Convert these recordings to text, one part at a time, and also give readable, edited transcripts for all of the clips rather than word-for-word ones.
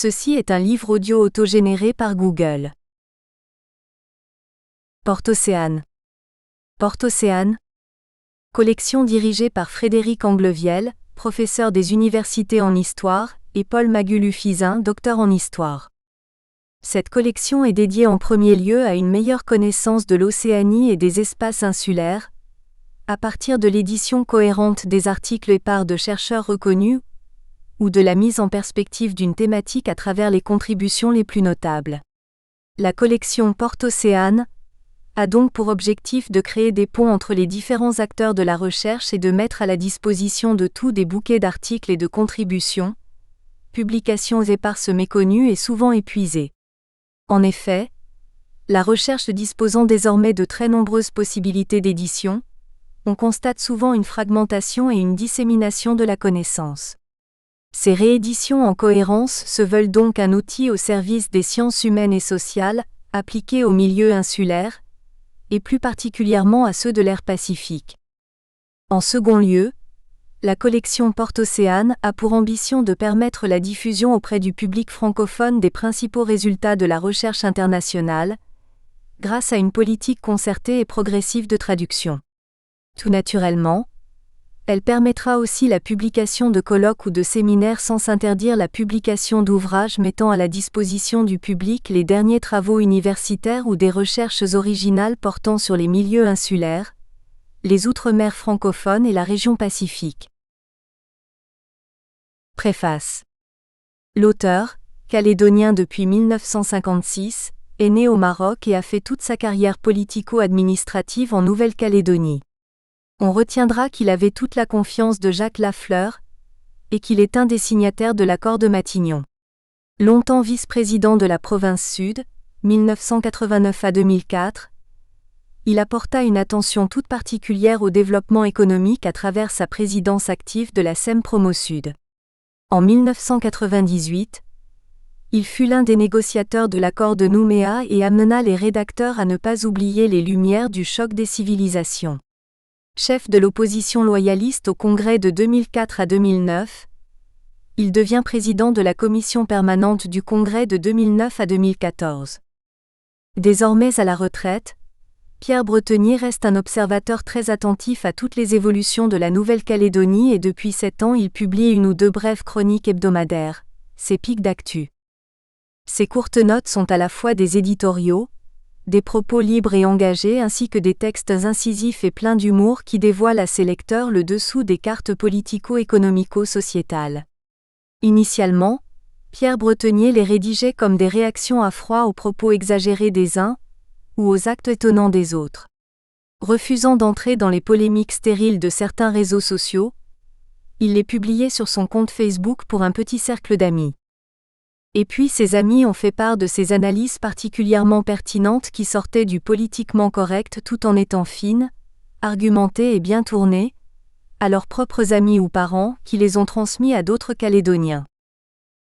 Ceci est un livre audio autogénéré par Google. Porte-Océane. Porte-Océane. Collection dirigée par Frédéric Anglevielle, professeur des universités en histoire, et Paul Magulu-Fizin, docteur en histoire. Cette collection est dédiée en premier lieu à une meilleure connaissance de l'Océanie et des espaces insulaires, à partir de l'édition cohérente des articles épars de chercheurs reconnus, ou de la mise en perspective d'une thématique à travers les contributions les plus notables. La collection Porte-Océane a donc pour objectif de créer des ponts entre les différents acteurs de la recherche et de mettre à la disposition de tous des bouquets d'articles et de contributions, publications éparses méconnues et souvent épuisées. En effet, la recherche disposant désormais de très nombreuses possibilités d'édition, on constate souvent une fragmentation et une dissémination de la connaissance. Ces rééditions en cohérence se veulent donc un outil au service des sciences humaines et sociales, appliquées aux milieux insulaires, et plus particulièrement à ceux de l'ère Pacifique. En second lieu, la collection Porte-Océane a pour ambition de permettre la diffusion auprès du public francophone des principaux résultats de la recherche internationale, grâce à une politique concertée et progressive de traduction. Tout naturellement, elle permettra aussi la publication de colloques ou de séminaires sans s'interdire la publication d'ouvrages mettant à la disposition du public les derniers travaux universitaires ou des recherches originales portant sur les milieux insulaires, les outre-mer francophones et la région Pacifique. Préface. L'auteur, calédonien depuis 1956, est né au Maroc et a fait toute sa carrière politico-administrative en Nouvelle-Calédonie. On retiendra qu'il avait toute la confiance de Jacques Lafleur, et qu'il est un des signataires de l'accord de Matignon. Longtemps vice-président de la province Sud, 1989 à 2004, il apporta une attention toute particulière au développement économique à travers sa présidence active de la SEM Promo Sud. En 1998, il fut l'un des négociateurs de l'accord de Nouméa et amena les rédacteurs à ne pas oublier les lumières du choc des civilisations. Chef de l'opposition loyaliste au Congrès de 2004 à 2009, il devient président de la commission permanente du Congrès de 2009 à 2014. Désormais à la retraite, Pierre Bretonnier reste un observateur très attentif à toutes les évolutions de la Nouvelle-Calédonie et depuis 7 ans il publie une ou deux brèves chroniques hebdomadaires, ses pics d'actu. Ces courtes notes sont à la fois des éditoriaux, des propos libres et engagés ainsi que des textes incisifs et pleins d'humour qui dévoilent à ses lecteurs le dessous des cartes politico-économico-sociétales. Initialement, Pierre Bretonnier les rédigeait comme des réactions à froid aux propos exagérés des uns, ou aux actes étonnants des autres. Refusant d'entrer dans les polémiques stériles de certains réseaux sociaux, il les publiait sur son compte Facebook pour un petit cercle d'amis. Et puis ses amis ont fait part de ces analyses particulièrement pertinentes qui sortaient du politiquement correct tout en étant fines, argumentées et bien tournées, à leurs propres amis ou parents qui les ont transmis à d'autres Calédoniens.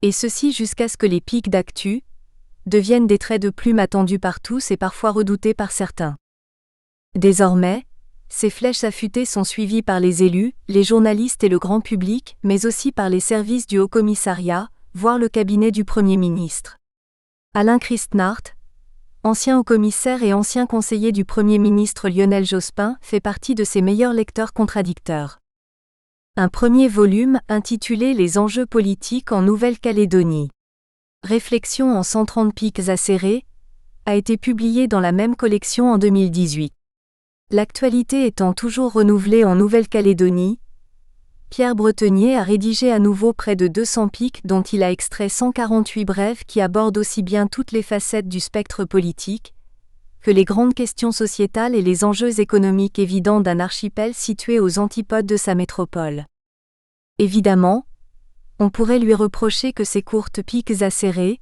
Et ceci jusqu'à ce que les pics d'actu deviennent des traits de plume attendus par tous et parfois redoutés par certains. Désormais, ces flèches affûtées sont suivies par les élus, les journalistes et le grand public, mais aussi par les services du Haut-Commissariat, voire le cabinet du Premier ministre. Alain Christnart, ancien haut-commissaire et ancien conseiller du Premier ministre Lionel Jospin, fait partie de ses meilleurs lecteurs contradicteurs. Un premier volume, intitulé Les enjeux politiques en Nouvelle-Calédonie. Réflexions en 130 pics acérés, a été publié dans la même collection en 2018. L'actualité étant toujours renouvelée en Nouvelle-Calédonie, Pierre Bretonnier a rédigé à nouveau près de 200 pics dont il a extrait 148 brèves qui abordent aussi bien toutes les facettes du spectre politique, que les grandes questions sociétales et les enjeux économiques évidents d'un archipel situé aux antipodes de sa métropole. Évidemment, on pourrait lui reprocher que ces courtes piques acérées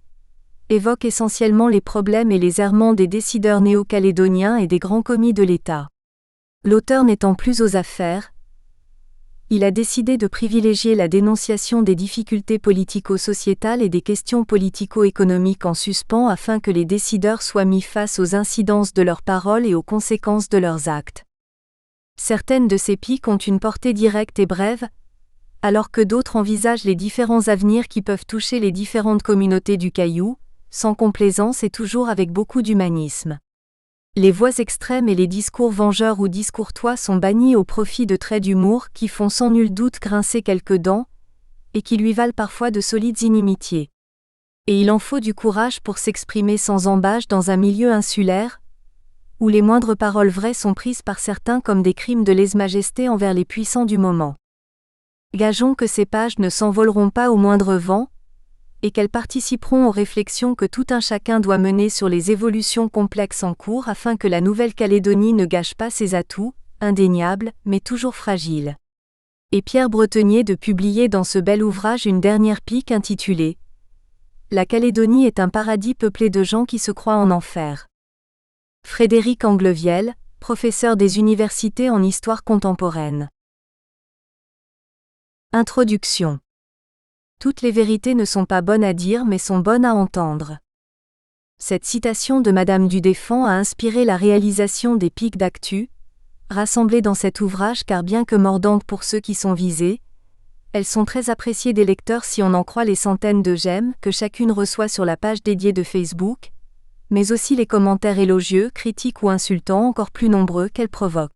évoquent essentiellement les problèmes et les errements des décideurs néo-calédoniens et des grands commis de l'État. L'auteur n'étant plus aux affaires, il a décidé de privilégier la dénonciation des difficultés politico-sociétales et des questions politico-économiques en suspens afin que les décideurs soient mis face aux incidences de leurs paroles et aux conséquences de leurs actes. Certaines de ces piques ont une portée directe et brève, alors que d'autres envisagent les différents avenirs qui peuvent toucher les différentes communautés du Caillou, sans complaisance et toujours avec beaucoup d'humanisme. Les voix extrêmes et les discours vengeurs ou discourtois sont bannis au profit de traits d'humour qui font sans nul doute grincer quelques dents, et qui lui valent parfois de solides inimitiés. Et il en faut du courage pour s'exprimer sans ambages dans un milieu insulaire, où les moindres paroles vraies sont prises par certains comme des crimes de lèse-majesté envers les puissants du moment. Gageons que ces pages ne s'envoleront pas au moindre vent, et qu'elles participeront aux réflexions que tout un chacun doit mener sur les évolutions complexes en cours afin que la Nouvelle-Calédonie ne gâche pas ses atouts, indéniables, mais toujours fragiles. Et Pierre Bretonnier de publier dans ce bel ouvrage une dernière pique intitulée « La Calédonie est un paradis peuplé de gens qui se croient en enfer ». Frédéric Angleviel, professeur des universités en histoire contemporaine. Introduction. Toutes les vérités ne sont pas bonnes à dire mais sont bonnes à entendre. Cette citation de Madame du Deffand a inspiré la réalisation des piques d'actu, rassemblées dans cet ouvrage car bien que mordantes pour ceux qui sont visés, elles sont très appréciées des lecteurs si on en croit les centaines de j'aime que chacune reçoit sur la page dédiée de Facebook, mais aussi les commentaires élogieux, critiques ou insultants encore plus nombreux qu'elles provoquent.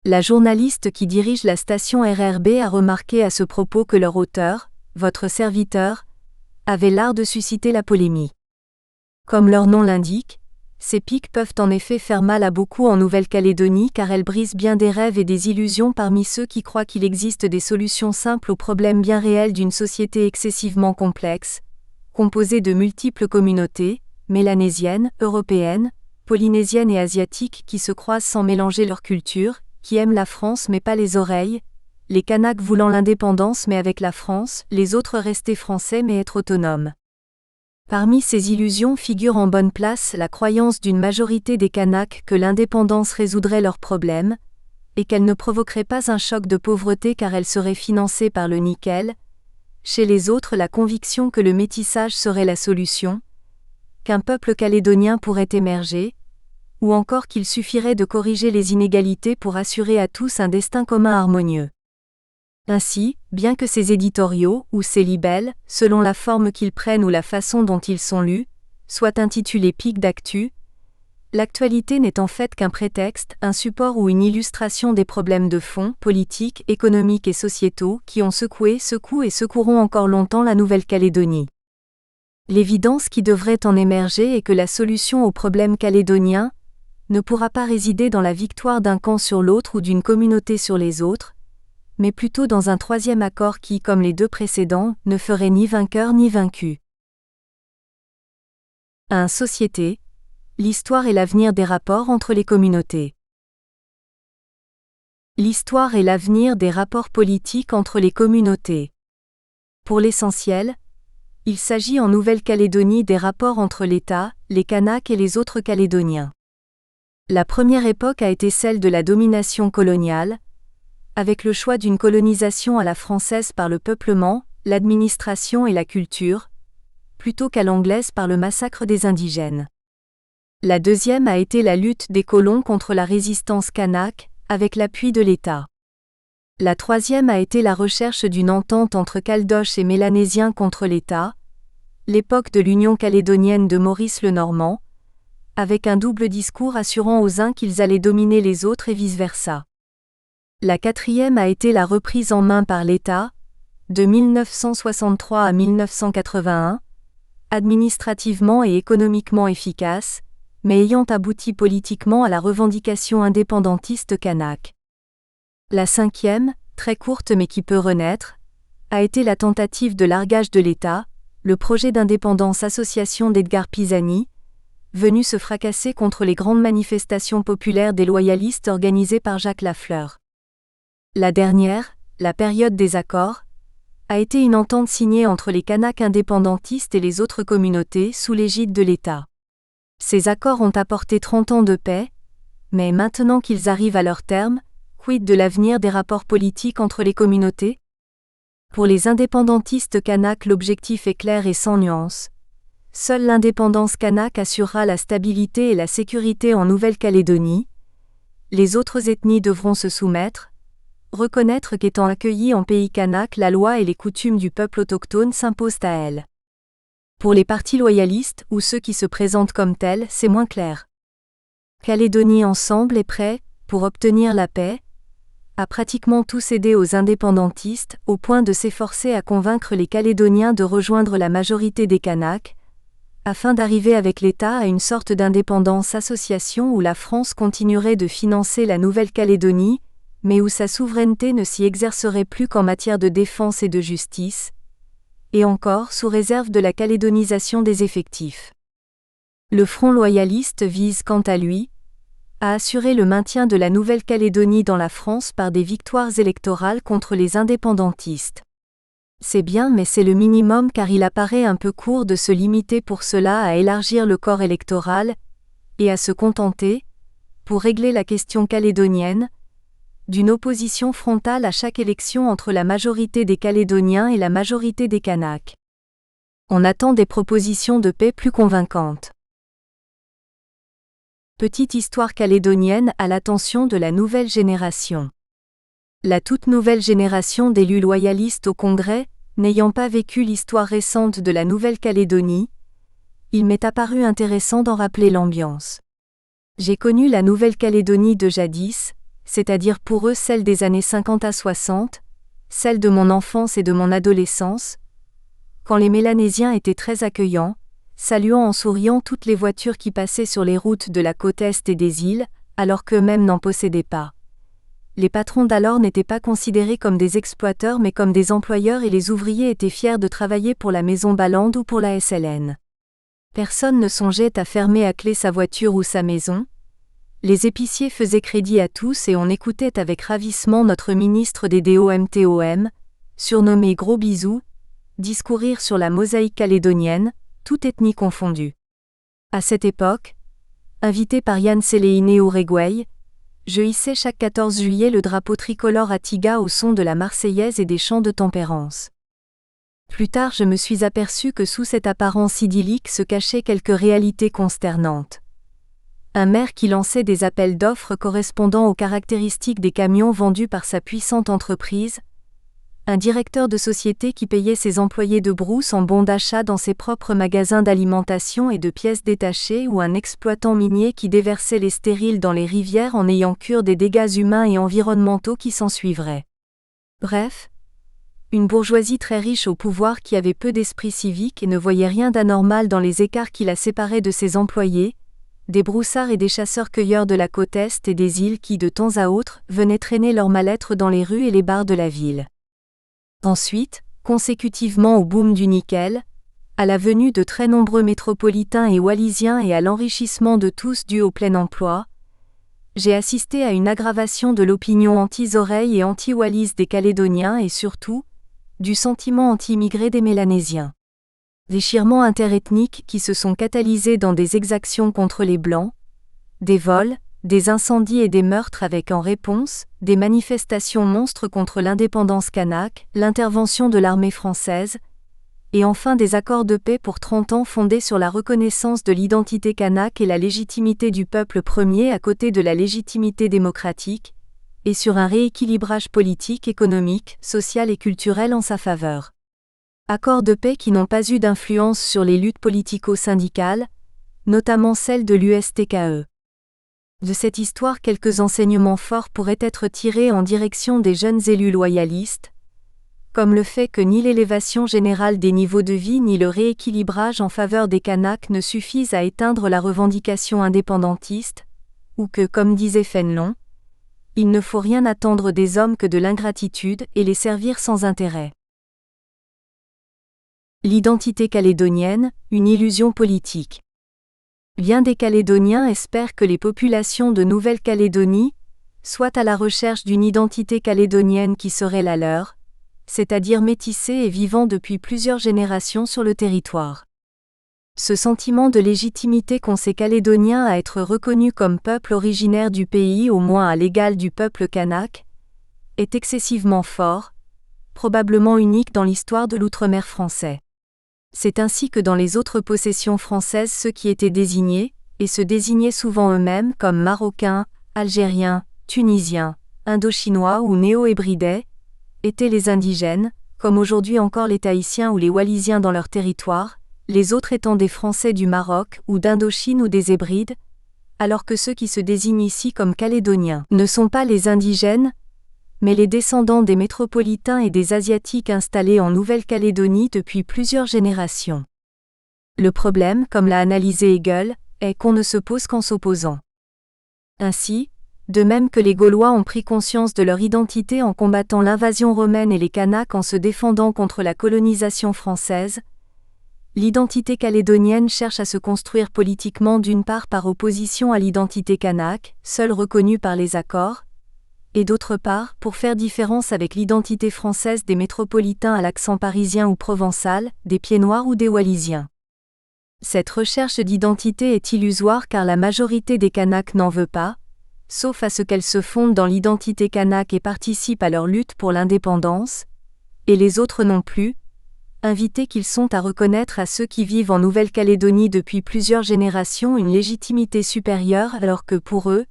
La journaliste qui dirige la station RRB a remarqué à ce propos que leur auteur, votre serviteur, avait l'art de susciter la polémique. Comme leur nom l'indique, ces piques peuvent en effet faire mal à beaucoup en Nouvelle-Calédonie car elles brisent bien des rêves et des illusions parmi ceux qui croient qu'il existe des solutions simples aux problèmes bien réels d'une société excessivement complexe, composée de multiples communautés, mélanésiennes, européennes, polynésiennes et asiatiques qui se croisent sans mélanger leur culture, qui aiment la France mais pas les oreilles, les Kanaks voulant l'indépendance mais avec la France, les autres restés français mais être autonomes. Parmi ces illusions figure en bonne place la croyance d'une majorité des Kanaks que l'indépendance résoudrait leurs problèmes, et qu'elle ne provoquerait pas un choc de pauvreté car elle serait financée par le nickel, chez les autres la conviction que le métissage serait la solution, qu'un peuple calédonien pourrait émerger, ou encore qu'il suffirait de corriger les inégalités pour assurer à tous un destin commun harmonieux. Ainsi, bien que ces éditoriaux, ou ces libelles, selon la forme qu'ils prennent ou la façon dont ils sont lus, soient intitulés piques d'actu, l'actualité n'est en fait qu'un prétexte, un support ou une illustration des problèmes de fond, politiques, économiques et sociétaux, qui ont secoué, secouent et secoueront encore longtemps la Nouvelle-Calédonie. L'évidence qui devrait en émerger est que la solution aux problèmes calédoniens ne pourra pas résider dans la victoire d'un camp sur l'autre ou d'une communauté sur les autres, mais plutôt dans un troisième accord qui, comme les deux précédents, ne ferait ni vainqueur ni vaincu. 1. Société, l'histoire et l'avenir des rapports entre les communautés. L'histoire et l'avenir des rapports politiques entre les communautés. Pour l'essentiel, il s'agit en Nouvelle-Calédonie des rapports entre l'État, les Kanaks et les autres Calédoniens. La première époque a été celle de la domination coloniale, avec le choix d'une colonisation à la française par le peuplement, l'administration et la culture, plutôt qu'à l'anglaise par le massacre des indigènes. La deuxième a été la lutte des colons contre la résistance kanak, avec l'appui de l'État. La troisième a été la recherche d'une entente entre Caldoches et Mélanésiens contre l'État, l'époque de l'Union calédonienne de Maurice le Normand, avec un double discours assurant aux uns qu'ils allaient dominer les autres et vice-versa. La quatrième a été la reprise en main par l'État, de 1963 à 1981, administrativement et économiquement efficace, mais ayant abouti politiquement à la revendication indépendantiste kanak. La cinquième, très courte mais qui peut renaître, a été la tentative de largage de l'État, le projet d'indépendance association d'Edgar Pisani, venu se fracasser contre les grandes manifestations populaires des loyalistes organisées par Jacques Lafleur. La dernière, la période des accords, a été une entente signée entre les Kanaks indépendantistes et les autres communautés sous l'égide de l'État. Ces accords ont apporté 30 ans de paix, mais maintenant qu'ils arrivent à leur terme, quid de l'avenir des rapports politiques entre les communautés ? Pour les indépendantistes Kanaks, l'objectif est clair et sans nuance. Seule l'indépendance kanak assurera la stabilité et la sécurité en Nouvelle-Calédonie. Les autres ethnies devront se soumettre, reconnaître qu'étant accueillie en pays kanak, la loi et les coutumes du peuple autochtone s'imposent à elle. Pour les partis loyalistes, ou ceux qui se présentent comme tels, c'est moins clair. Calédonie Ensemble est prêt, pour obtenir la paix, à pratiquement tout céder aux indépendantistes, au point de s'efforcer à convaincre les Calédoniens de rejoindre la majorité des Kanaks, afin d'arriver avec l'État à une sorte d'indépendance-association où la France continuerait de financer la Nouvelle-Calédonie, mais où sa souveraineté ne s'y exercerait plus qu'en matière de défense et de justice, et encore sous réserve de la calédonisation des effectifs. Le Front loyaliste vise quant à lui, à assurer le maintien de la Nouvelle-Calédonie dans la France par des victoires électorales contre les indépendantistes. C'est bien, mais c'est le minimum, car il apparaît un peu court de se limiter pour cela à élargir le corps électoral, et à se contenter, pour régler la question calédonienne, d'une opposition frontale à chaque élection entre la majorité des Calédoniens et la majorité des Kanaks. On attend des propositions de paix plus convaincantes. Petite histoire calédonienne à l'attention de la nouvelle génération. La toute nouvelle génération d'élus loyalistes au Congrès, n'ayant pas vécu l'histoire récente de la Nouvelle-Calédonie, il m'est apparu intéressant d'en rappeler l'ambiance. J'ai connu la Nouvelle-Calédonie de jadis, c'est-à-dire pour eux celle des années 50 à 60, celle de mon enfance et de mon adolescence, quand les Mélanésiens étaient très accueillants, saluant en souriant toutes les voitures qui passaient sur les routes de la côte Est et des îles, alors qu'eux-mêmes n'en possédaient pas. Les patrons d'alors n'étaient pas considérés comme des exploiteurs mais comme des employeurs et les ouvriers étaient fiers de travailler pour la maison Ballande ou pour la SLN. Personne ne songeait à fermer à clé sa voiture ou sa maison. Les épiciers faisaient crédit à tous et on écoutait avec ravissement notre ministre des DOMTOM, surnommé Gros Bisou, discourir sur la mosaïque calédonienne, toute ethnie confondue. À cette époque, invité par Yann Séléiné Uruguay, je hissais chaque 14 juillet le drapeau tricolore à Tiga au son de la Marseillaise et des chants de tempérance. Plus tard, je me suis aperçu que sous cette apparence idyllique se cachaient quelques réalités consternantes. Un maire qui lançait des appels d'offres correspondant aux caractéristiques des camions vendus par sa puissante entreprise, un directeur de société qui payait ses employés de brousse en bons d'achat dans ses propres magasins d'alimentation et de pièces détachées ou un exploitant minier qui déversait les stériles dans les rivières en ayant cure des dégâts humains et environnementaux qui s'ensuivraient. Bref, une bourgeoisie très riche au pouvoir qui avait peu d'esprit civique et ne voyait rien d'anormal dans les écarts qui la séparaient de ses employés, des broussards et des chasseurs-cueilleurs de la côte Est et des îles qui, de temps à autre, venaient traîner leur mal-être dans les rues et les bars de la ville. Ensuite, consécutivement au boom du nickel, à la venue de très nombreux métropolitains et wallisiens et à l'enrichissement de tous dû au plein emploi, j'ai assisté à une aggravation de l'opinion anti-oreilles et anti-wallise des Calédoniens et surtout, du sentiment anti-immigré des Mélanésiens. Déchirements interethniques qui se sont catalysés dans des exactions contre les Blancs, des vols, des incendies et des meurtres avec en réponse, des manifestations monstres contre l'indépendance kanak, l'intervention de l'armée française, et enfin des accords de paix pour 30 ans fondés sur la reconnaissance de l'identité kanak et la légitimité du peuple premier à côté de la légitimité démocratique, et sur un rééquilibrage politique, économique, social et culturel en sa faveur. Accords de paix qui n'ont pas eu d'influence sur les luttes politico-syndicales, notamment celle de l'USTKE. De cette histoire, quelques enseignements forts pourraient être tirés en direction des jeunes élus loyalistes, comme le fait que ni l'élévation générale des niveaux de vie ni le rééquilibrage en faveur des Kanaks ne suffisent à éteindre la revendication indépendantiste, ou que, comme disait Fénelon, il ne faut rien attendre des hommes que de l'ingratitude et les servir sans intérêt. L'identité calédonienne, une illusion politique. Bien des Calédoniens espèrent que les populations de Nouvelle-Calédonie soient à la recherche d'une identité calédonienne qui serait la leur, c'est-à-dire métissée et vivant depuis plusieurs générations sur le territoire. Ce sentiment de légitimité qu'ont ces Calédoniens à être reconnus comme peuple originaire du pays au moins à l'égal du peuple kanak, est excessivement fort, probablement unique dans l'histoire de l'outre-mer français. C'est ainsi que dans les autres possessions françaises ceux qui étaient désignés, et se désignaient souvent eux-mêmes comme Marocains, Algériens, Tunisiens, Indochinois ou néo-hébridais, étaient les indigènes, comme aujourd'hui encore les Tahitiens ou les Wallisiens dans leur territoire, les autres étant des Français du Maroc ou d'Indochine ou des Hébrides, alors que ceux qui se désignent ici comme Calédoniens ne sont pas les indigènes, mais les descendants des métropolitains et des Asiatiques installés en Nouvelle-Calédonie depuis plusieurs générations. Le problème, comme l'a analysé Hegel, est qu'on ne se pose qu'en s'opposant. Ainsi, de même que les Gaulois ont pris conscience de leur identité en combattant l'invasion romaine et les Kanaks en se défendant contre la colonisation française, l'identité calédonienne cherche à se construire politiquement d'une part par opposition à l'identité kanak, seule reconnue par les accords, et d'autre part pour faire différence avec l'identité française des métropolitains à l'accent parisien ou provençal, des Pieds-Noirs ou des Wallisiens. Cette recherche d'identité est illusoire car la majorité des Kanaks n'en veut pas, sauf à ce qu'elle se fonde dans l'identité kanak et participe à leur lutte pour l'indépendance, et les autres non plus, invités qu'ils sont à reconnaître à ceux qui vivent en Nouvelle-Calédonie depuis plusieurs générations une légitimité supérieure alors que pour eux,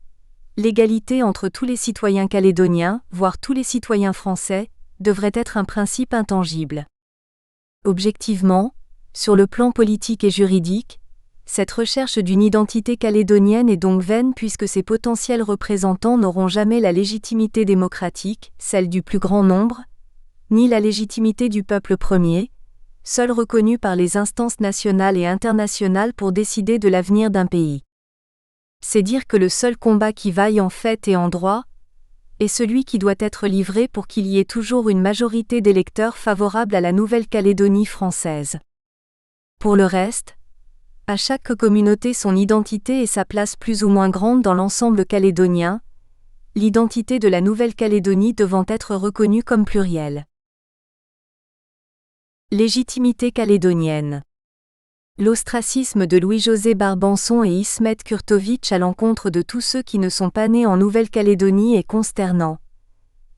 l'égalité entre tous les citoyens calédoniens, voire tous les citoyens français, devrait être un principe intangible. Objectivement, sur le plan politique et juridique, cette recherche d'une identité calédonienne est donc vaine puisque ses potentiels représentants n'auront jamais la légitimité démocratique, celle du plus grand nombre, ni la légitimité du peuple premier, seule reconnue par les instances nationales et internationales pour décider de l'avenir d'un pays. C'est dire que le seul combat qui vaille en fait et en droit est celui qui doit être livré pour qu'il y ait toujours une majorité d'électeurs favorables à la Nouvelle-Calédonie française. Pour le reste, à chaque communauté son identité et sa place plus ou moins grande dans l'ensemble calédonien, l'identité de la Nouvelle-Calédonie devant être reconnue comme plurielle. Légitimité calédonienne. L'ostracisme de Louis-José Barbançon et Ismet Kurtovic à l'encontre de tous ceux qui ne sont pas nés en Nouvelle-Calédonie est consternant.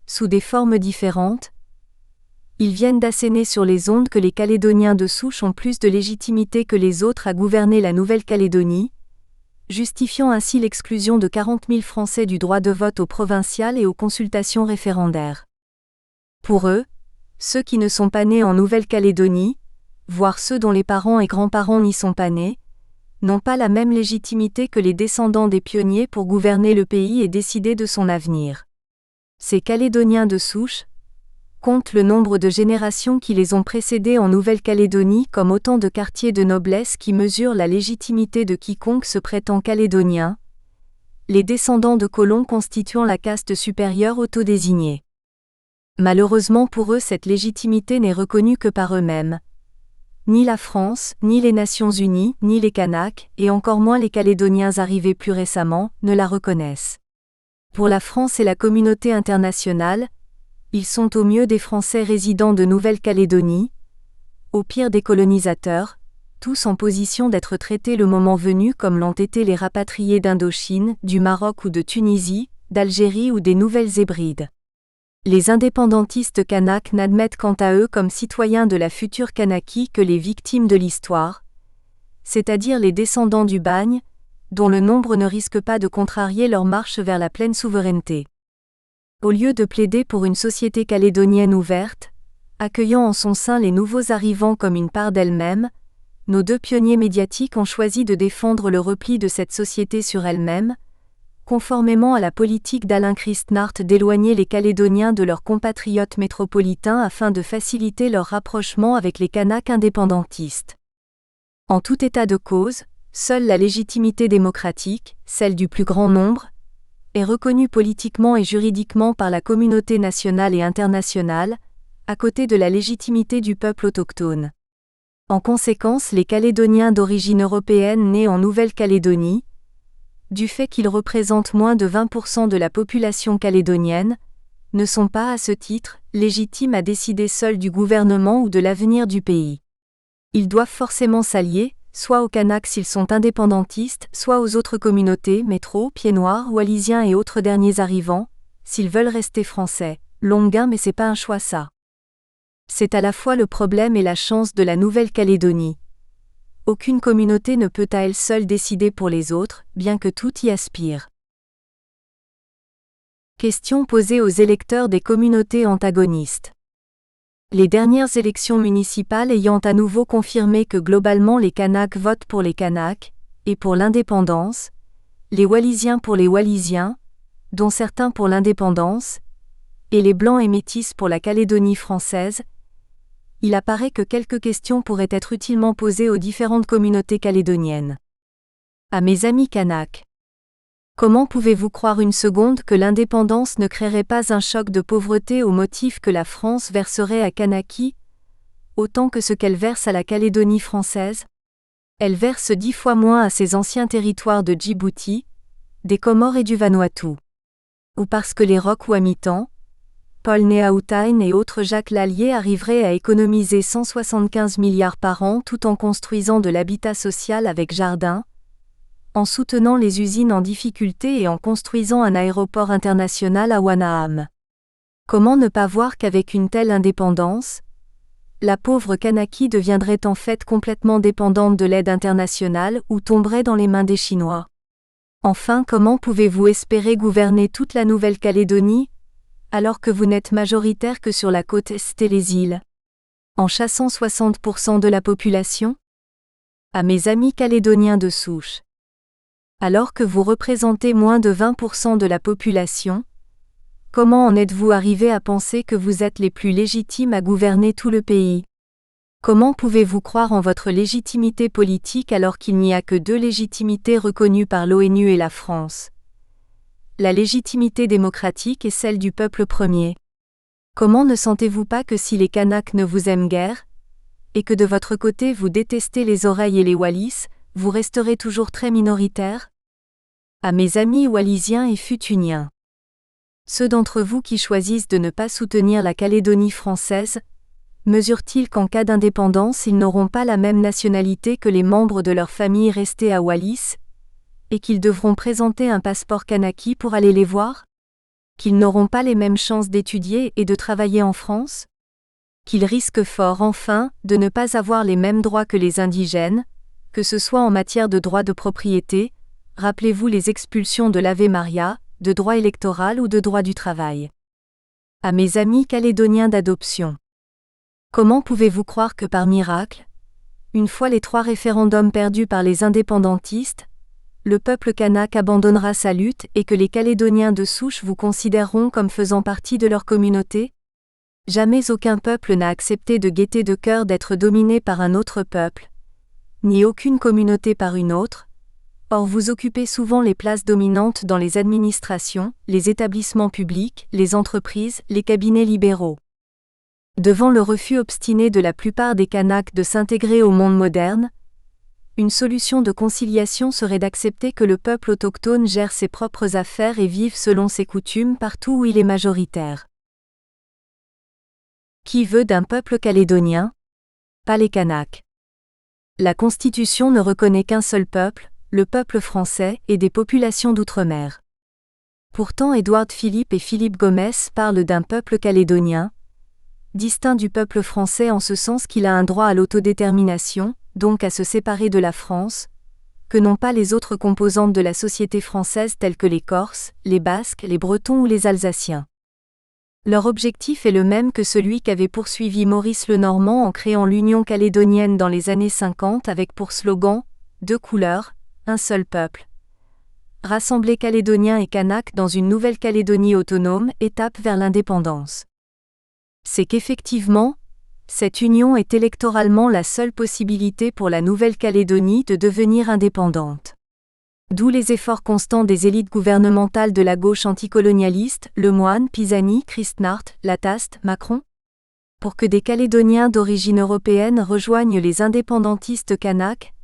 Sous des formes différentes, ils viennent d'asséner sur les ondes que les Calédoniens de souche ont plus de légitimité que les autres à gouverner la Nouvelle-Calédonie, justifiant ainsi l'exclusion de 40 000 Français du droit de vote aux provinciales et aux consultations référendaires. Pour eux, ceux qui ne sont pas nés en Nouvelle-Calédonie, voire ceux dont les parents et grands-parents n'y sont pas nés, n'ont pas la même légitimité que les descendants des pionniers pour gouverner le pays et décider de son avenir. Ces Calédoniens de souche comptent le nombre de générations qui les ont précédés en Nouvelle-Calédonie comme autant de quartiers de noblesse qui mesurent la légitimité de quiconque se prétend calédonien, les descendants de colons constituant la caste supérieure autodésignée. Malheureusement pour eux cette légitimité n'est reconnue que par eux-mêmes. Ni la France, ni les Nations Unies, ni les Kanaks, et encore moins les Calédoniens arrivés plus récemment, ne la reconnaissent. Pour la France et la communauté internationale, ils sont au mieux des Français résidant de Nouvelle-Calédonie, au pire des colonisateurs, tous en position d'être traités le moment venu comme l'ont été les rapatriés d'Indochine, du Maroc ou de Tunisie, d'Algérie ou des Nouvelles Hébrides. Les indépendantistes kanaks n'admettent quant à eux comme citoyens de la future Kanaki que les victimes de l'histoire, c'est-à-dire les descendants du bagne, dont le nombre ne risque pas de contrarier leur marche vers la pleine souveraineté. Au lieu de plaider pour une société calédonienne ouverte, accueillant en son sein les nouveaux arrivants comme une part d'elle-même, nos deux pionniers médiatiques ont choisi de défendre le repli de cette société sur elle-même, conformément à la politique d'Alain Christnart d'éloigner les Calédoniens de leurs compatriotes métropolitains afin de faciliter leur rapprochement avec les Kanaks indépendantistes. En tout état de cause, seule la légitimité démocratique, celle du plus grand nombre, est reconnue politiquement et juridiquement par la communauté nationale et internationale, à côté de la légitimité du peuple autochtone. En conséquence, les Calédoniens d'origine européenne nés en Nouvelle-Calédonie, du fait qu'ils représentent moins de 20% de la population calédonienne, ne sont pas à ce titre légitimes à décider seuls du gouvernement ou de l'avenir du pays. Ils doivent forcément s'allier, soit aux Kanaks s'ils sont indépendantistes, soit aux autres communautés, métro, Pieds-Noirs, Wallisiens et autres derniers arrivants, s'ils veulent rester français. Longuin mais c'est pas un choix ça. C'est à la fois le problème et la chance de la Nouvelle-Calédonie. Aucune communauté ne peut à elle seule décider pour les autres, bien que tout y aspire. Question posée aux électeurs des communautés antagonistes. Les dernières élections municipales ayant à nouveau confirmé que globalement les Kanaks votent pour les Kanaks, et pour l'indépendance, les Wallisiens pour les Wallisiens, dont certains pour l'indépendance, et les Blancs et Métis pour la Calédonie française, il apparaît que quelques questions pourraient être utilement posées aux différentes communautés calédoniennes. À mes amis Kanaks. Comment pouvez-vous croire une seconde que l'indépendance ne créerait pas un choc de pauvreté au motif que la France verserait à Kanaki autant que ce qu'elle verse à la Calédonie française? Elle verse 10 fois moins à ses anciens territoires de Djibouti, des Comores et du Vanuatu. Ou parce que les Roks-Ouamitans, Paul Néaoutain et autres Jacques Lallier arriveraient à économiser 175 milliards par an tout en construisant de l'habitat social avec jardin, en soutenant les usines en difficulté et en construisant un aéroport international à Wanaam. Comment ne pas voir qu'avec une telle indépendance, la pauvre Kanaki deviendrait en fait complètement dépendante de l'aide internationale ou tomberait dans les mains des Chinois? Enfin, comment pouvez-vous espérer gouverner toute la Nouvelle-Calédonie, alors que vous n'êtes majoritaire que sur la côte est et les îles, en chassant 60% de la population? À mes amis calédoniens de souche. Alors que vous représentez moins de 20% de la population, comment en êtes-vous arrivé à penser que vous êtes les plus légitimes à gouverner tout le pays? Comment pouvez-vous croire en votre légitimité politique alors qu'il n'y a que 2 légitimités reconnues par l'ONU et la France? La légitimité démocratique est celle du peuple premier. Comment ne sentez-vous pas que si les Kanaks ne vous aiment guère, et que de votre côté vous détestez les Oreilles et les Wallis, vous resterez toujours très minoritaire? À mes amis wallisiens et futuniens. Ceux d'entre vous qui choisissent de ne pas soutenir la Calédonie française, mesurent-ils qu'en cas d'indépendance ils n'auront pas la même nationalité que les membres de leur famille restés à Wallis, et qu'ils devront présenter un passeport kanaki pour aller les voir? Qu'ils n'auront pas les mêmes chances d'étudier et de travailler en France? Qu'ils risquent fort enfin de ne pas avoir les mêmes droits que les indigènes, que ce soit en matière de droit de propriété, rappelez-vous les expulsions de l'Ave Maria, de droit électoral ou de droit du travail. À mes amis calédoniens d'adoption. Comment pouvez-vous croire que par miracle, une fois les 3 référendums perdus par les indépendantistes, le peuple kanak abandonnera sa lutte et que les Calédoniens de souche vous considéreront comme faisant partie de leur communauté? Jamais aucun peuple n'a accepté de gaieté de cœur d'être dominé par un autre peuple, ni aucune communauté par une autre. Or vous occupez souvent les places dominantes dans les administrations, les établissements publics, les entreprises, les cabinets libéraux. Devant le refus obstiné de la plupart des Kanaks de s'intégrer au monde moderne, une solution de conciliation serait d'accepter que le peuple autochtone gère ses propres affaires et vive selon ses coutumes partout où il est majoritaire. Qui veut d'un peuple calédonien? Pas les Kanaks. La Constitution ne reconnaît qu'un seul peuple, le peuple français, et des populations d'outre-mer. Pourtant Édouard Philippe et Philippe Gomez parlent d'un peuple calédonien, distinct du peuple français en ce sens qu'il a un droit à l'autodétermination, donc à se séparer de la France, que n'ont pas les autres composantes de la société française telles que les Corses, les Basques, les Bretons ou les Alsaciens. Leur objectif est le même que celui qu'avait poursuivi Maurice Lenormand en créant l'Union calédonienne dans les années 50 avec pour slogan « 2 couleurs, un seul peuple ». Rassembler Calédoniens et Kanaks dans une Nouvelle-Calédonie autonome, étape vers l'indépendance. C'est qu'effectivement, cette union est électoralement la seule possibilité pour la Nouvelle-Calédonie de devenir indépendante. D'où les efforts constants des élites gouvernementales de la gauche anticolonialiste, Lemoine, Pisani, Christnart, Lataste, Macron, pour que des Calédoniens d'origine européenne rejoignent les indépendantistes kanaks,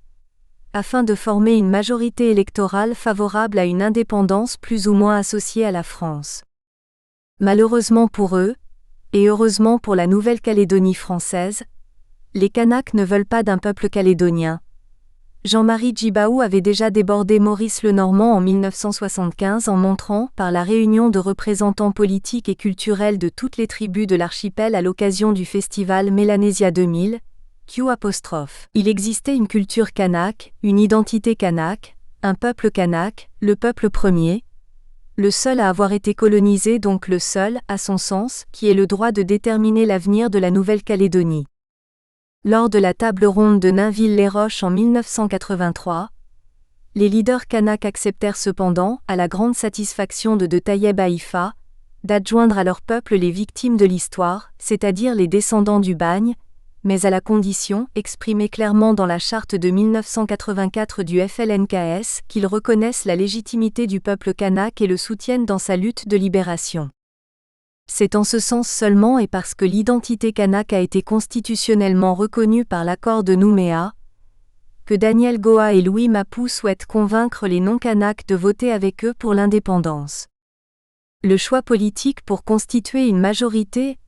afin de former une majorité électorale favorable à une indépendance plus ou moins associée à la France. Malheureusement pour eux, et heureusement pour la Nouvelle-Calédonie française, les Kanaks ne veulent pas d'un peuple calédonien. Jean-Marie Djibaou avait déjà débordé Maurice Lenormand en 1975 en montrant, par la réunion de représentants politiques et culturels de toutes les tribus de l'archipel à l'occasion du festival Mélanésia 2000, il existait une culture kanak, une identité kanak, un peuple kanak, le peuple premier, Le seul à avoir été colonisé, donc le seul, à son sens, qui ait le droit de déterminer l'avenir de la Nouvelle-Calédonie. Lors de la table ronde de Nainville-les-Roches en 1983, les leaders kanaks acceptèrent cependant, à la grande satisfaction de Taïeb Haïfa, d'adjoindre à leur peuple les victimes de l'histoire, c'est-à-dire les descendants du bagne, mais à la condition, exprimée clairement dans la charte de 1984 du FLNKS, qu'ils reconnaissent la légitimité du peuple kanak et le soutiennent dans sa lutte de libération. C'est en ce sens seulement et parce que l'identité kanak a été constitutionnellement reconnue par l'accord de Nouméa, que Daniel Goa et Louis Mapou souhaitent convaincre les non-kanaks de voter avec eux pour l'indépendance. Le choix politique pour constituer une majorité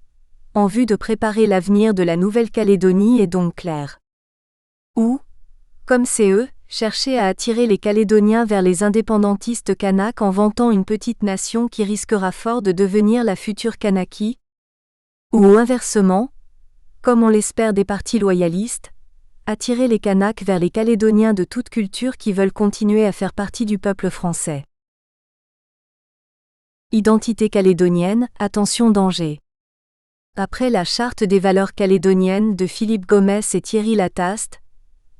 en vue de préparer l'avenir de la Nouvelle-Calédonie est donc clair. Ou, comme c'est eux, chercher à attirer les Calédoniens vers les indépendantistes kanaks en vantant une petite nation qui risquera fort de devenir la future Kanaki. Ou inversement, comme on l'espère des partis loyalistes, attirer les Kanaks vers les Calédoniens de toute culture qui veulent continuer à faire partie du peuple français. Identité calédonienne, attention danger. Après la Charte des valeurs calédoniennes de Philippe Gomès et Thierry Lataste,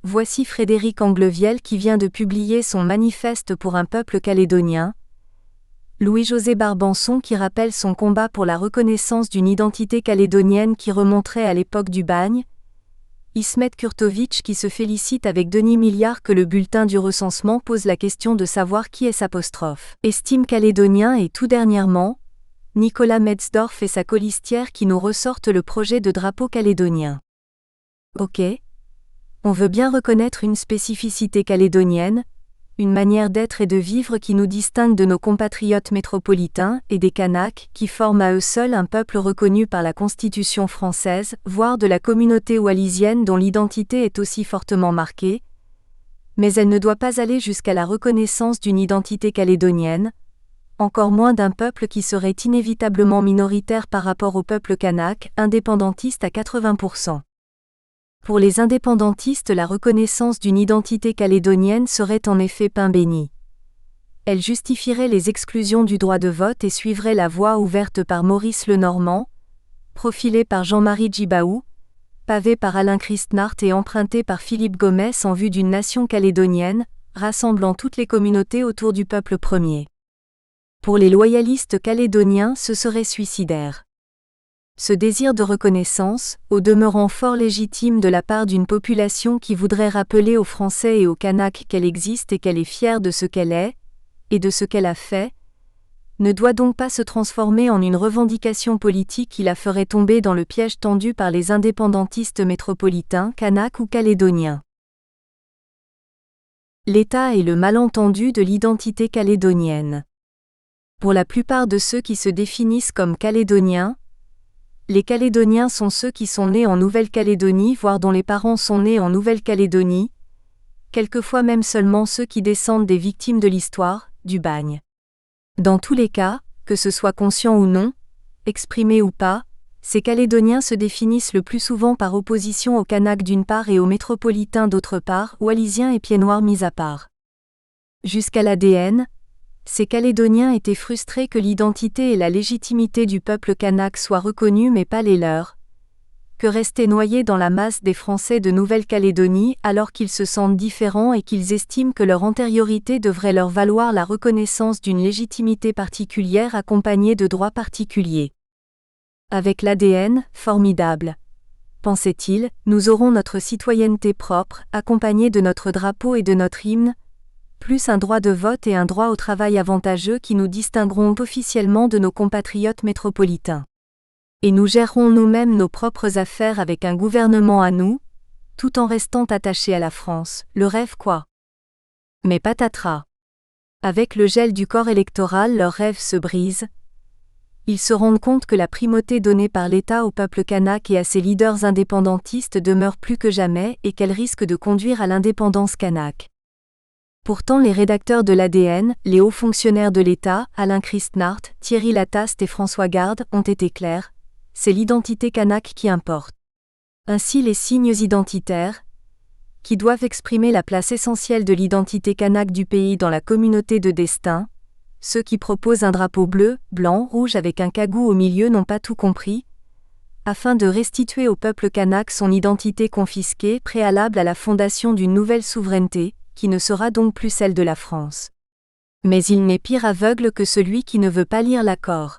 voici Frédéric Angleviel qui vient de publier son Manifeste pour un peuple calédonien, Louis-José Barbançon qui rappelle son combat pour la reconnaissance d'une identité calédonienne qui remonterait à l'époque du bagne, Ismet Kurtovic qui se félicite avec Denis Milliard que le bulletin du recensement pose la question de savoir qui est s'apostrophe. Estime calédonien et tout dernièrement, Nicolas Metzdorf et sa colistière qui nous ressortent le projet de drapeau calédonien. Ok. On veut bien reconnaître une spécificité calédonienne, une manière d'être et de vivre qui nous distingue de nos compatriotes métropolitains et des Kanaks qui forment à eux seuls un peuple reconnu par la Constitution française, voire de la communauté wallisienne dont l'identité est aussi fortement marquée, mais elle ne doit pas aller jusqu'à la reconnaissance d'une identité calédonienne, encore moins d'un peuple qui serait inévitablement minoritaire par rapport au peuple kanak, indépendantiste à 80%. Pour les indépendantistes, la reconnaissance d'une identité calédonienne serait en effet pain béni. Elle justifierait les exclusions du droit de vote et suivrait la voie ouverte par Maurice Lenormand, profilée par Jean-Marie Djibaou, pavée par Alain Christnart et empruntée par Philippe Gomès en vue d'une nation calédonienne, rassemblant toutes les communautés autour du peuple premier. Pour les loyalistes calédoniens, ce serait suicidaire. Ce désir de reconnaissance, au demeurant fort légitime de la part d'une population qui voudrait rappeler aux Français et aux Kanaks qu'elle existe et qu'elle est fière de ce qu'elle est, et de ce qu'elle a fait, ne doit donc pas se transformer en une revendication politique qui la ferait tomber dans le piège tendu par les indépendantistes métropolitains, Kanaks ou calédoniens. L'État est le malentendu de l'identité calédonienne. Pour la plupart de ceux qui se définissent comme calédoniens, les Calédoniens sont ceux qui sont nés en Nouvelle-Calédonie voire dont les parents sont nés en Nouvelle-Calédonie, quelquefois même seulement ceux qui descendent des victimes de l'histoire, du bagne. Dans tous les cas, que ce soit conscient ou non, exprimé ou pas, ces Calédoniens se définissent le plus souvent par opposition aux Kanaks d'une part et aux métropolitains d'autre part, Wallisiens et Pieds-Noirs mis à part. Jusqu'à l'ADN, ces Calédoniens étaient frustrés que l'identité et la légitimité du peuple kanak soient reconnues mais pas les leurs, que rester noyés dans la masse des Français de Nouvelle-Calédonie alors qu'ils se sentent différents et qu'ils estiment que leur antériorité devrait leur valoir la reconnaissance d'une légitimité particulière accompagnée de droits particuliers. Avec l'ADN, formidable, pensait-il, nous aurons notre citoyenneté propre, accompagnée de notre drapeau et de notre hymne, plus un droit de vote et un droit au travail avantageux qui nous distingueront officiellement de nos compatriotes métropolitains. Et nous gérerons nous-mêmes nos propres affaires avec un gouvernement à nous, tout en restant attachés à la France, le rêve quoi. Mais patatras. Avec le gel du corps électoral, leur rêve se brise. Ils se rendent compte que la primauté donnée par l'État au peuple kanak et à ses leaders indépendantistes demeure plus que jamais et qu'elle risque de conduire à l'indépendance kanak. Pourtant les rédacteurs de l'ADN, les hauts fonctionnaires de l'État, Alain Christnart, Thierry Lataste et François Garde, ont été clairs, c'est l'identité kanak qui importe. Ainsi les signes identitaires, qui doivent exprimer la place essentielle de l'identité kanak du pays dans la communauté de destin, ceux qui proposent un drapeau bleu, blanc, rouge avec un cagoux au milieu n'ont pas tout compris, afin de restituer au peuple kanak son identité confisquée préalable à la fondation d'une nouvelle souveraineté, qui ne sera donc plus celle de la France. Mais il n'est pire aveugle que celui qui ne veut pas lire l'accord.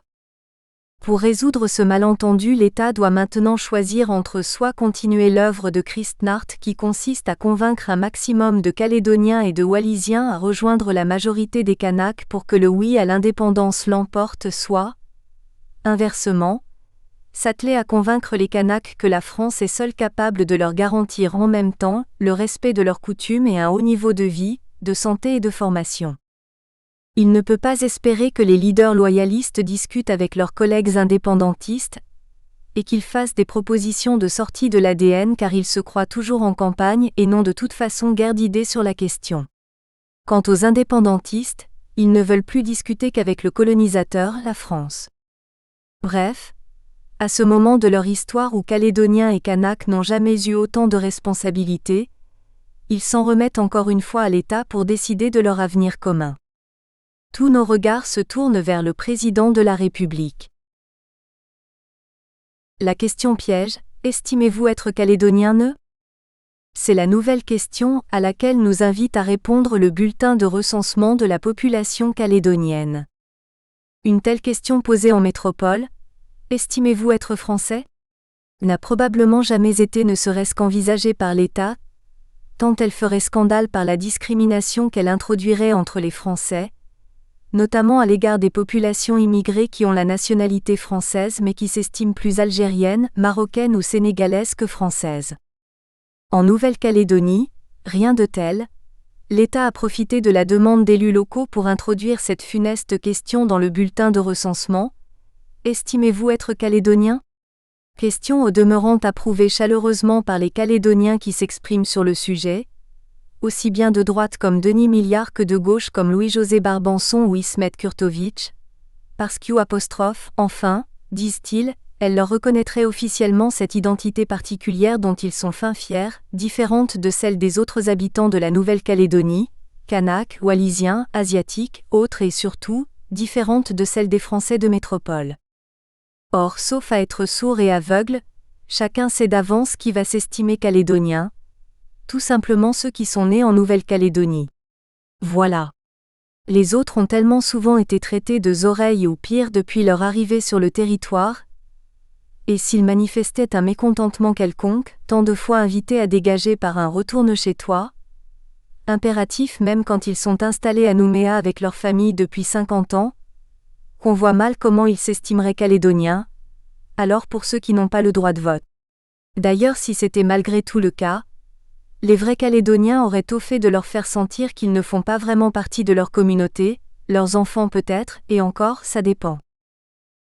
Pour résoudre ce malentendu, l'État doit maintenant choisir entre soit continuer l'œuvre de Kristnath qui consiste à convaincre un maximum de Calédoniens et de Wallisiens à rejoindre la majorité des Kanaks pour que le oui à l'indépendance l'emporte, soit, inversement, s'atteler à convaincre les Kanaks que la France est seule capable de leur garantir en même temps le respect de leurs coutumes et un haut niveau de vie, de santé et de formation. Il ne peut pas espérer que les leaders loyalistes discutent avec leurs collègues indépendantistes et qu'ils fassent des propositions de sortie de l'ADN car ils se croient toujours en campagne et n'ont de toute façon guère d'idées sur la question. Quant aux indépendantistes, ils ne veulent plus discuter qu'avec le colonisateur, la France. Bref, à ce moment de leur histoire où Calédoniens et Kanaks n'ont jamais eu autant de responsabilités, ils s'en remettent encore une fois à l'État pour décider de leur avenir commun. Tous nos regards se tournent vers le président de la République. La question piège, estimez-vous être calédonien ne ? C'est la nouvelle question à laquelle nous invite à répondre le bulletin de recensement de la population calédonienne. Une telle question posée en métropole, estimez-vous être français ? N'a probablement jamais été ne serait-ce qu'envisagée par l'État, tant elle ferait scandale par la discrimination qu'elle introduirait entre les Français, notamment à l'égard des populations immigrées qui ont la nationalité française mais qui s'estiment plus algériennes, marocaines ou sénégalaises que françaises. En Nouvelle-Calédonie, rien de tel. L'État a profité de la demande d'élus locaux pour introduire cette funeste question dans le bulletin de recensement. Estimez-vous être calédonien ? Question au demeurant approuvée chaleureusement par les Calédoniens qui s'expriment sur le sujet, aussi bien de droite comme Denis Milliard que de gauche comme Louis-José Barbanson ou Ismet Kurtovic, parce qu'U', enfin, disent-ils, elle leur reconnaîtrait officiellement cette identité particulière dont ils sont fin fiers, différente de celle des autres habitants de la Nouvelle-Calédonie, Kanaks, Wallisiens, Asiatiques, autres et surtout, différente de celle des Français de métropole. Or, sauf à être sourd et aveugle, chacun sait d'avance qui va s'estimer calédonien, tout simplement ceux qui sont nés en Nouvelle-Calédonie. Voilà. Les autres ont tellement souvent été traités de oreilles ou pire depuis leur arrivée sur le territoire, et s'ils manifestaient un mécontentement quelconque, tant de fois invités à dégager par un retourne chez toi, impératif même quand ils sont installés à Nouméa avec leur famille depuis 50 ans, qu'on voit mal comment ils s'estimeraient calédoniens, alors pour ceux qui n'ont pas le droit de vote. D'ailleurs si c'était malgré tout le cas, les vrais Calédoniens auraient tôt fait de leur faire sentir qu'ils ne font pas vraiment partie de leur communauté, leurs enfants peut-être, et encore, ça dépend.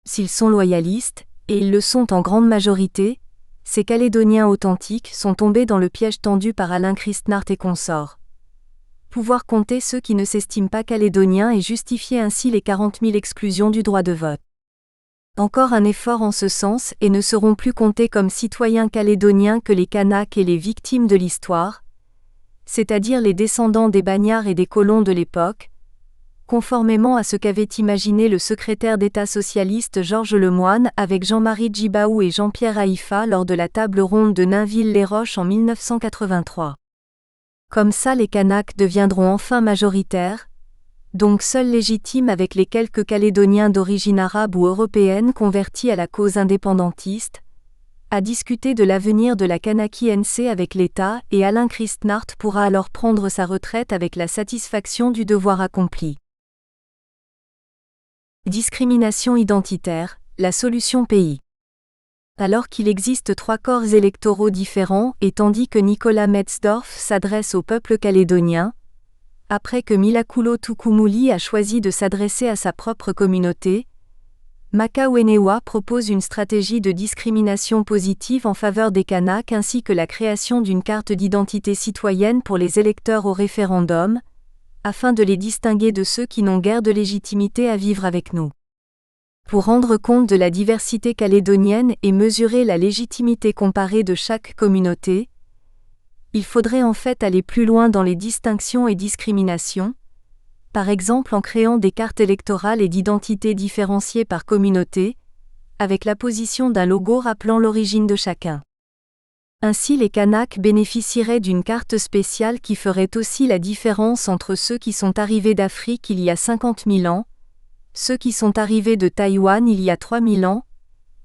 S'ils sont loyalistes, et ils le sont en grande majorité, ces Calédoniens authentiques sont tombés dans le piège tendu par Alain Kristnath et consorts. Pouvoir compter ceux qui ne s'estiment pas calédoniens et justifier ainsi les 40 000 exclusions du droit de vote. Encore un effort en ce sens et ne seront plus comptés comme citoyens calédoniens que les Kanaks et les victimes de l'histoire, c'est-à-dire les descendants des bagnards et des colons de l'époque, conformément à ce qu'avait imaginé le secrétaire d'État socialiste Georges Lemoine avec Jean-Marie Djibaou et Jean-Pierre Haïfa lors de la table ronde de Nainville-les-Roches en 1983. Comme ça les Kanaks deviendront enfin majoritaires, donc seuls légitimes avec les quelques Calédoniens d'origine arabe ou européenne convertis à la cause indépendantiste, à discuter de l'avenir de la Kanaki-NC avec l'État et Alain Kristnath pourra alors prendre sa retraite avec la satisfaction du devoir accompli. Discrimination identitaire, la solution pays. Alors qu'il existe 3 corps électoraux différents et tandis que Nicolas Metzdorf s'adresse au peuple calédonien, après que Milakulo Tukumuli a choisi de s'adresser à sa propre communauté, Maka Wenewa propose une stratégie de discrimination positive en faveur des Kanaks ainsi que la création d'une carte d'identité citoyenne pour les électeurs au référendum, afin de les distinguer de ceux qui n'ont guère de légitimité à vivre avec nous. Pour rendre compte de la diversité calédonienne et mesurer la légitimité comparée de chaque communauté, il faudrait en fait aller plus loin dans les distinctions et discriminations, par exemple en créant des cartes électorales et d'identité différenciées par communauté, avec l'apposition d'un logo rappelant l'origine de chacun. Ainsi les Kanaks bénéficieraient d'une carte spéciale qui ferait aussi la différence entre ceux qui sont arrivés d'Afrique il y a 50 000 ans, ceux qui sont arrivés de Taïwan il y a 3 000 ans,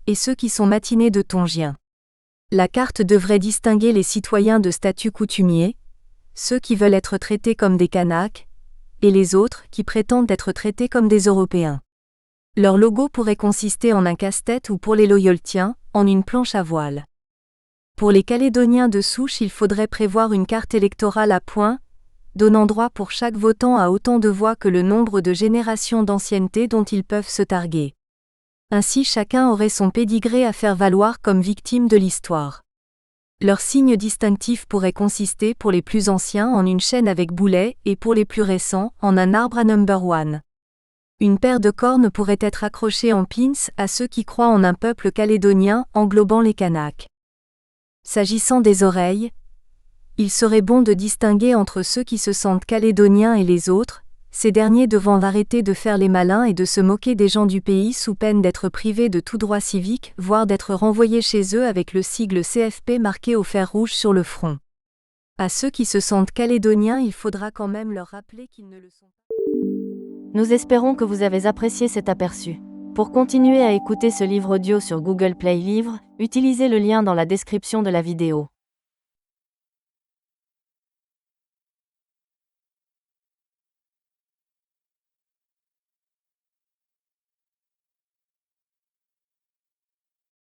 et ceux qui sont matinés de Tongien. La carte devrait distinguer les citoyens de statut coutumier, ceux qui veulent être traités comme des Kanaks, et les autres qui prétendent être traités comme des Européens. Leur logo pourrait consister en un casse-tête ou pour les Loyoltiens, en une planche à voile. Pour les Calédoniens de souche, il faudrait prévoir une carte électorale à points, donnant droit pour chaque votant à autant de voix que le nombre de générations d'ancienneté dont ils peuvent se targuer. Ainsi chacun aurait son pédigré à faire valoir comme victime de l'histoire. Leur signe distinctif pourrait consister pour les plus anciens en une chaîne avec boulet et pour les plus récents en un arbre à number one. Une paire de cornes pourrait être accrochée en pins à ceux qui croient en un peuple calédonien englobant les Kanaks. S'agissant des oreilles, il serait bon de distinguer entre ceux qui se sentent calédoniens et les autres, ces derniers devant arrêter de faire les malins et de se moquer des gens du pays sous peine d'être privés de tout droit civique, voire d'être renvoyés chez eux avec le sigle CFP marqué au fer rouge sur le front. À ceux qui se sentent calédoniens, il faudra quand même leur rappeler qu'ils ne le sont pas. Nous espérons que vous avez apprécié cet aperçu. Pour continuer à écouter ce livre audio sur Google Play Livres, utilisez le lien dans la description de la vidéo.